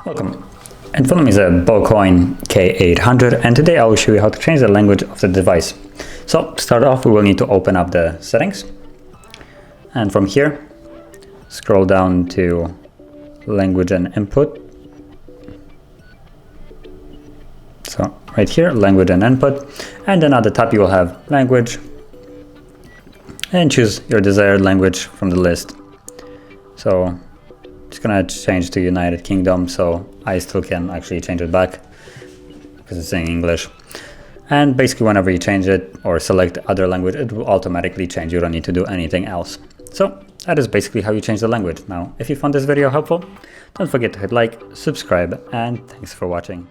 Welcome. In front of me is a Bocoin K800, and today I will show you how to change the language of the device. So to start off, we will need to open up the settings, and from here scroll down to language and input. So right here, language and input, and then at the top you will have language, and choose your desired language from the list. So I'm just gonna change to United Kingdom, so I still can actually change it back because it's in English. And basically whenever you change it or select other language, it will automatically change. You don't need to do anything else. So that is basically how you change the language. Now, if you found this video helpful, don't forget to hit like, subscribe, and thanks for watching.